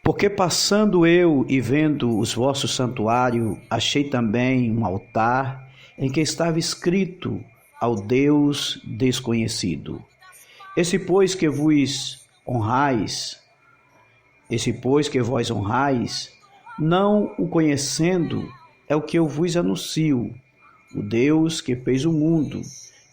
Porque passando eu e vendo os vossos santuários, achei também um altar em que estava escrito ao Deus desconhecido. Esse pois que vos honrais, esse pois que vós honrais, não o conhecendo, é o que eu vos anuncio, o Deus que fez o mundo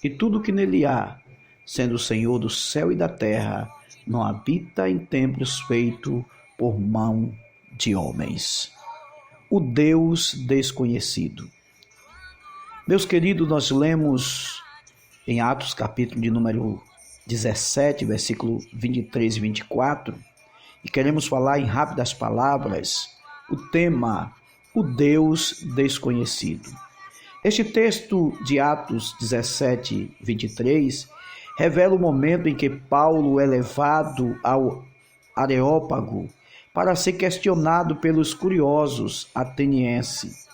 e tudo que nele há, sendo o Senhor do céu e da terra, não habita em templos feitos por mão de homens. O Deus desconhecido. Meus queridos, nós lemos em Atos capítulo de número 17, versículo 23 e 24, e queremos falar em rápidas palavras o tema, o Deus desconhecido. Este texto de Atos 17, 23, revela o momento em que Paulo é levado ao Areópago para ser questionado pelos curiosos atenienses,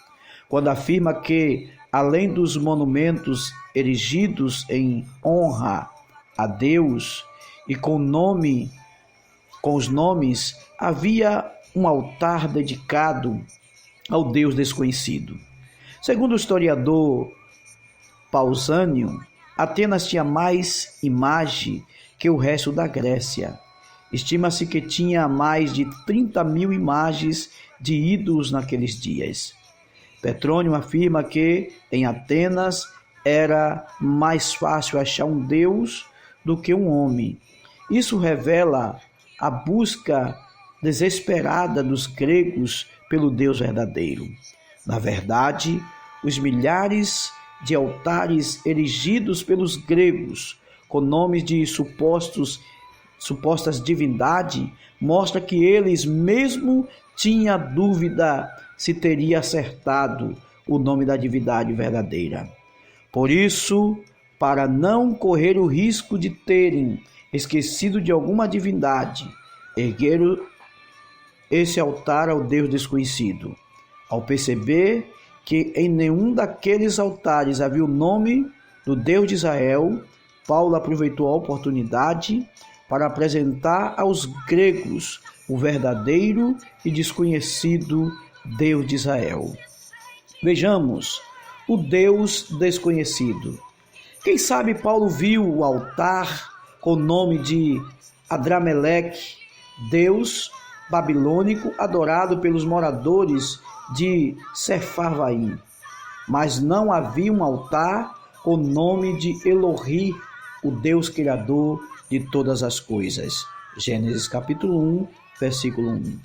quando afirma que, além dos monumentos erigidos em honra a Deus e com os nomes, havia um altar dedicado ao Deus desconhecido. Segundo o historiador Pausânio, Atenas tinha mais imagem que o resto da Grécia. Estima-se que tinha mais de 30.000 imagens de ídolos naqueles dias. Petrônio afirma que em Atenas era mais fácil achar um Deus do que um homem. Isso revela a busca desesperada dos gregos pelo Deus verdadeiro. Na verdade, os milhares de altares erigidos pelos gregos com nomes de supostas divindades mostra que eles mesmo tinham dúvida se teria acertado o nome da divindade verdadeira. Por isso, para não correr o risco de terem esquecido de alguma divindade, ergueram esse altar ao Deus desconhecido. Ao perceber que em nenhum daqueles altares havia o nome do Deus de Israel, Paulo aproveitou a oportunidade para apresentar aos gregos o verdadeiro e desconhecido Deus de Israel. Vejamos, o Deus desconhecido. Quem sabe Paulo viu o altar com o nome de Adrameleque, Deus babilônico adorado pelos moradores de Sefarvaim, mas não havia um altar com o nome de Elohi, o Deus criador de todas as coisas. Gênesis capítulo 1, versículo 1.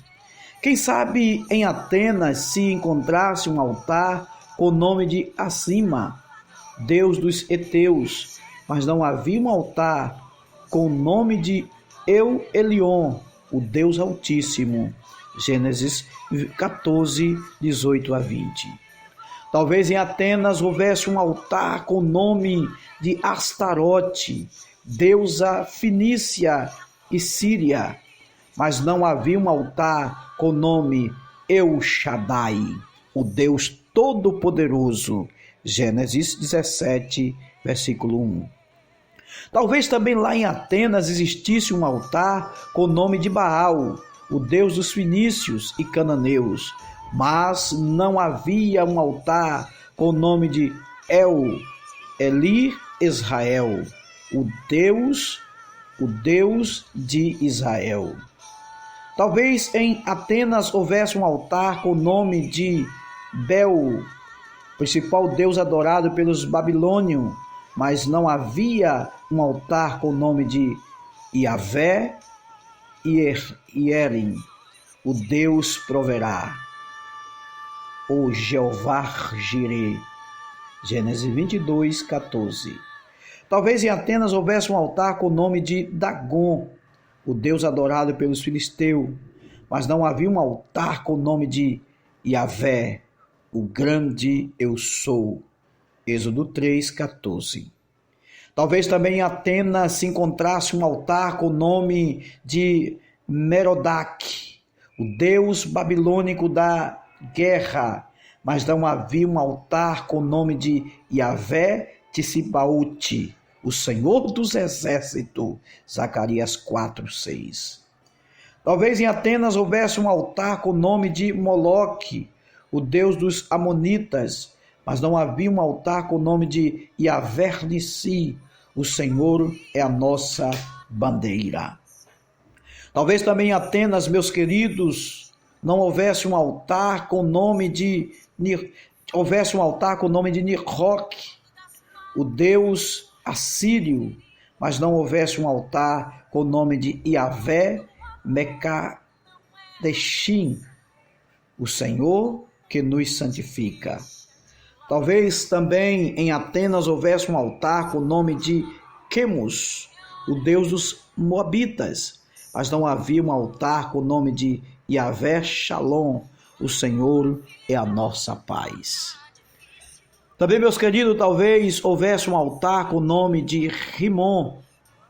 Quem sabe em Atenas se encontrasse um altar com o nome de Acima, Deus dos Eteus, mas não havia um altar com o nome de Eu Elion, o Deus Altíssimo. Gênesis 14, 18 a 20. Talvez em Atenas houvesse um altar com o nome de Astarote, deusa fenícia e síria, mas não havia um altar com o nome El Shaddai, o Deus Todo-Poderoso. Gênesis 17, versículo 1. Talvez também lá em Atenas existisse um altar com o nome de Baal, o Deus dos fenícios e cananeus, mas não havia um altar com o nome de Eli Israel, o Deus de Israel. Talvez em Atenas houvesse um altar com o nome de Bel, principal deus adorado pelos babilônios, mas não havia um altar com o nome de Yahvé Yerim, o Deus proverá, ou Jeová Jireh. Gênesis 22, 14. Talvez em Atenas houvesse um altar com o nome de Dagon, o Deus adorado pelos filisteus, mas não havia um altar com o nome de Yahvé, o grande eu sou. Êxodo 3, 14. Talvez também em Atenas se encontrasse um altar com o nome de Merodach, o deus babilônico da guerra, mas não havia um altar com o nome de Yahvé Tisibaute, o Senhor dos Exércitos. Zacarias 4, 6. Talvez em Atenas houvesse um altar com o nome de Moloque, o deus dos amonitas, mas não havia um altar com o nome de Yahvé Nissi, o Senhor é a nossa bandeira. Talvez também em Atenas, meus queridos, não houvesse um altar com o nome de Nisroque, o deus assírio, mas não houvesse um altar com o nome de Yahvé Mekadeshim, o Senhor que nos santifica. Talvez também em Atenas houvesse um altar com o nome de Quemos, o deus dos moabitas, mas não havia um altar com o nome de Yahvé Shalom, o Senhor é a nossa paz. Também, meus queridos, talvez houvesse um altar com o nome de Rimon,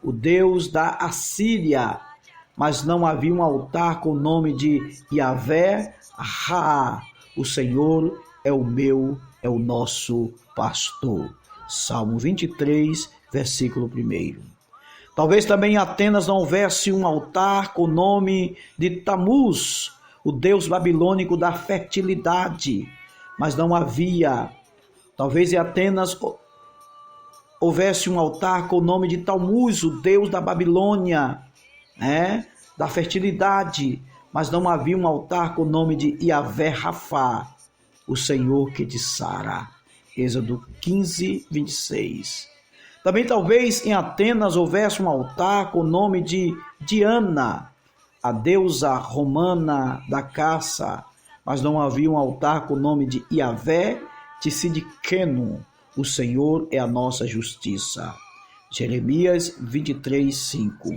o deus da Assíria, mas não havia um altar com o nome de Yahvé Ra, o Senhor é o nosso pastor. Salmo 23, versículo 1. Talvez também em Atenas não houvesse um altar com o nome de Tamuz, o deus babilônico da fertilidade, mas não havia. Talvez em Atenas houvesse um altar com o nome de Talmuz, o deus da Babilônia, da fertilidade, mas não havia um altar com o nome de Yahvé Rafá, o Senhor que te sara. Êxodo 15, 26. Também talvez em Atenas houvesse um altar com o nome de Diana, a deusa romana da caça, mas não havia um altar com o nome de Yahvé Tsidkenu, o Senhor é a nossa justiça. Jeremias 23, 5.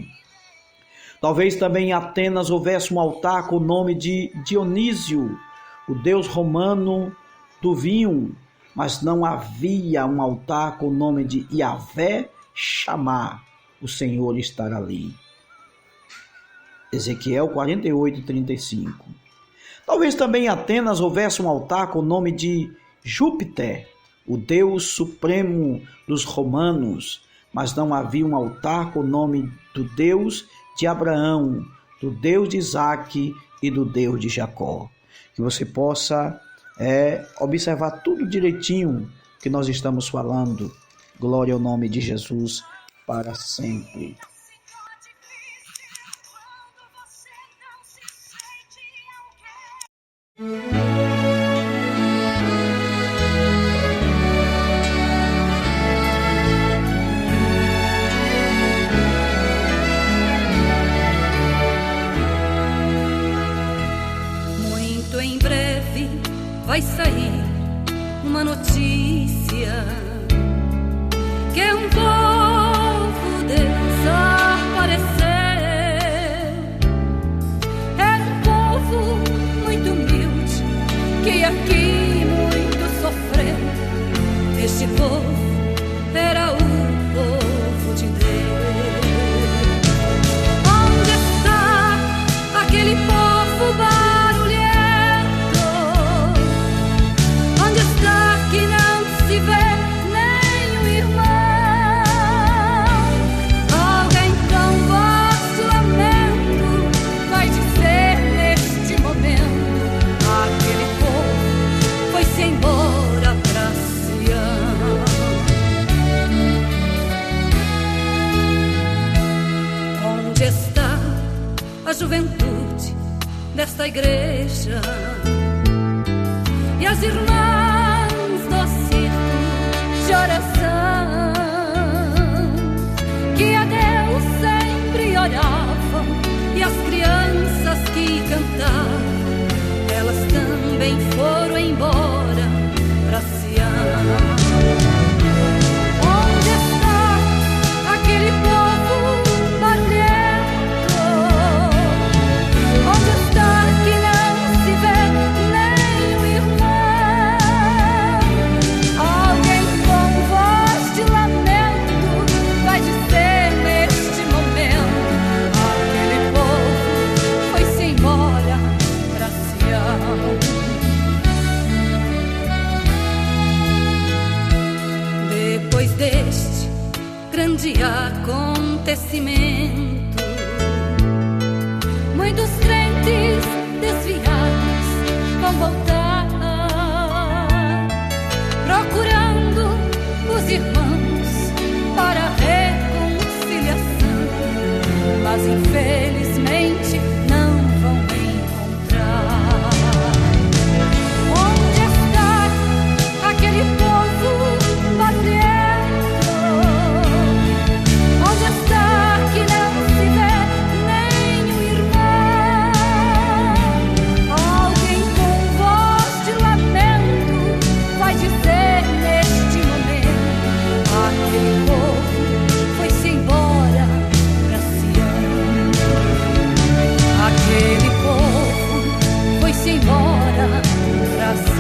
Talvez também em Atenas houvesse um altar com o nome de Dionísio, o deus romano do vinho, mas não havia um altar com o nome de Yahvé Shammah, o Senhor estará ali. Ezequiel 48, 35. Talvez também em Atenas houvesse um altar com o nome de Júpiter, o Deus supremo dos romanos, mas não havia um altar com o nome do Deus de Abraão, do Deus de Isaque e do Deus de Jacó. Que você possa observar tudo direitinho que nós estamos falando. Glória ao nome de Jesus para sempre. Muito em breve vai sair uma notícia que um povo desapareceu. Era um povo muito humilde que aqui muito sofreu. Este povo era o povo de Deus. Onde está aquele povo barulhento? Onde está que não se vê nem o irmão? Alguém com voz de lamento vai dizer neste momento: aquele povo foi-se embora pra Sião. Onde está a juventude desta igreja e as irmãs do círculo de oração que a Deus sempre olhavam, e as crianças que cantavam, elas também foram embora pra Sião. Onde está aquele povo barulhento? Onde está que não se vê nem o irmão? Alguém com voz de lamento vai dizer neste momento: aquele povo foi-se embora pra Sião. Depois deste grande acontecimento, muitos não voltar, procurando os irmãos para a reconciliação, mas infelizmente não vão encontrar. Onde está aquele povo barulhento? Onde está que não se vê nenhum irmão? Alguém com voz de lamento vai dizer neste momento: aquele povo foi-se embora pra Sião. Aquele povo foi-se embora pra Sião.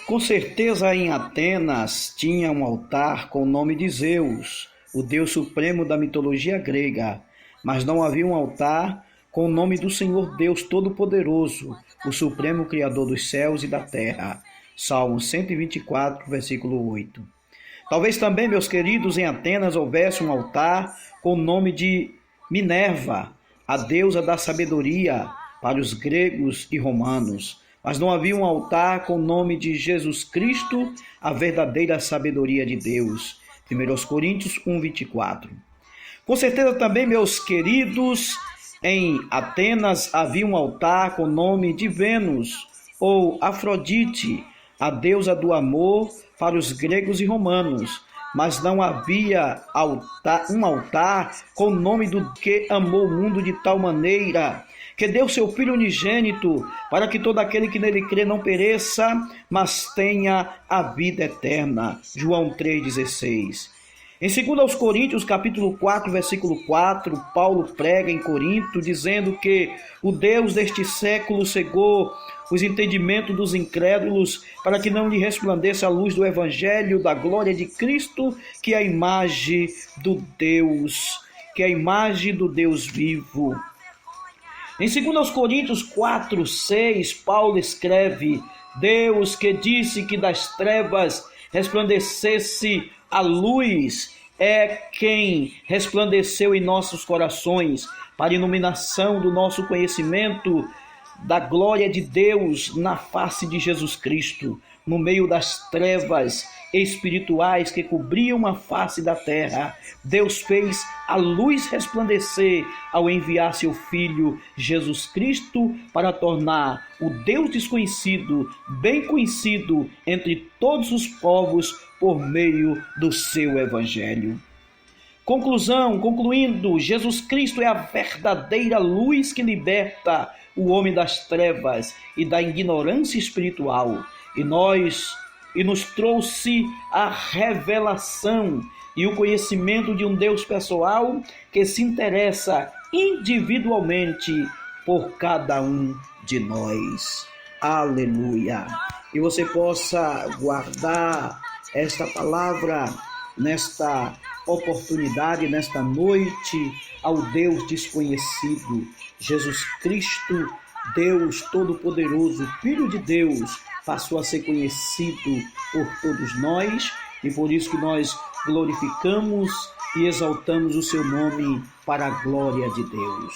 Com certeza em Atenas tinha um altar com o nome de Zeus, o deus supremo da mitologia grega, mas não havia um altar com o nome do Senhor Deus Todo-Poderoso, o supremo Criador dos céus e da terra. Salmo 124, versículo 8. Talvez também, meus queridos, em Atenas houvesse um altar com o nome de Minerva, a deusa da sabedoria para os gregos e romanos, mas não havia um altar com o nome de Jesus Cristo, a verdadeira sabedoria de Deus. 1 Coríntios 1, 24. Com certeza também, meus queridos, em Atenas havia um altar com o nome de Vênus, ou Afrodite, a deusa do amor para os gregos e romanos, mas não havia um altar com o nome do que amou o mundo de tal maneira que deu seu Filho unigênito, para que todo aquele que nele crê não pereça, mas tenha a vida eterna. João 3,16. Em 2 Coríntios, capítulo 4, versículo 4, Paulo prega em Corinto, dizendo que o Deus deste século cegou os entendimentos dos incrédulos, para que não lhe resplandeça a luz do Evangelho da glória de Cristo, que é a imagem do Deus, vivo. Em 2 Coríntios 4, 6, Paulo escreve: Deus que disse que das trevas resplandecesse a luz, é quem resplandeceu em nossos corações para a iluminação do nosso conhecimento da glória de Deus na face de Jesus Cristo, no meio das trevas espirituais que cobriam a face da terra. Deus fez a luz resplandecer ao enviar seu Filho Jesus Cristo para tornar o Deus desconhecido bem conhecido entre todos os povos por meio do seu Evangelho. Concluindo, Jesus Cristo é a verdadeira luz que liberta o homem das trevas e da ignorância espiritual, e nos trouxe a revelação e o conhecimento de um Deus pessoal que se interessa individualmente por cada um de nós. Aleluia! Que você possa guardar esta palavra nesta oportunidade, nesta noite, ao Deus desconhecido, Jesus Cristo, Deus Todo-Poderoso, Filho de Deus, passou a ser conhecido por todos nós, e por isso que nós glorificamos e exaltamos o seu nome para a glória de Deus.